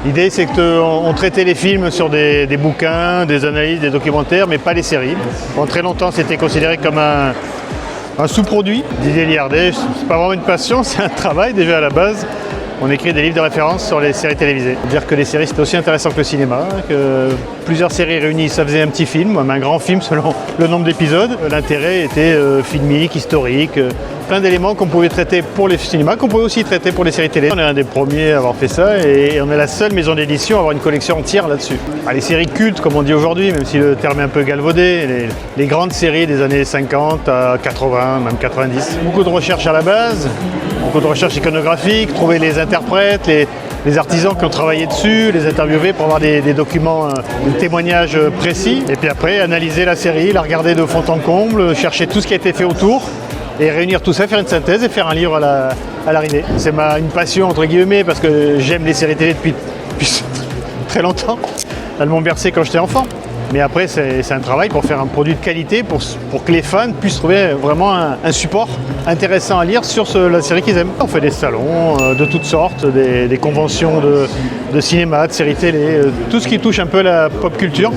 L'idée, c'est qu'on traitait les films sur des bouquins, des analyses, des documentaires, mais pas les séries. Pendant très longtemps, c'était considéré comme un sous-produit. Didier Liardet, c'est pas vraiment une passion, c'est un travail déjà à la base. On écrit des livres de référence sur les séries télévisées. Dire que les séries c'était aussi intéressant que le cinéma, que plusieurs séries réunies, ça faisait un petit film, un grand film selon le nombre d'épisodes. L'intérêt était filmique, historique, plein d'éléments qu'on pouvait traiter pour les cinémas, qu'on pouvait aussi traiter pour les séries télé. On est un des premiers à avoir fait ça et on est la seule maison d'édition à avoir une collection entière là-dessus. Les séries cultes, comme on dit aujourd'hui, même si le terme est un peu galvaudé, les grandes séries des années 50 à 80, même 90. Beaucoup de recherches à la base, beaucoup de recherches iconographiques, trouver les interprètes, les artisans qui ont travaillé dessus, les interviewer pour avoir des documents, des témoignages précis. Et puis après, analyser la série, la regarder de fond en comble, chercher tout ce qui a été fait autour et réunir tout ça, faire une synthèse et faire un livre à l'arrivée. C'est une passion entre guillemets parce que j'aime les séries télé depuis très longtemps. Elles m'ont bercé quand j'étais enfant. Mais après, c'est un travail pour faire un produit de qualité pour que les fans puissent trouver vraiment un support intéressant à lire sur la série qu'ils aiment. On fait des salons de toutes sortes, des conventions de cinéma, de séries télé, tout ce qui touche un peu la pop culture.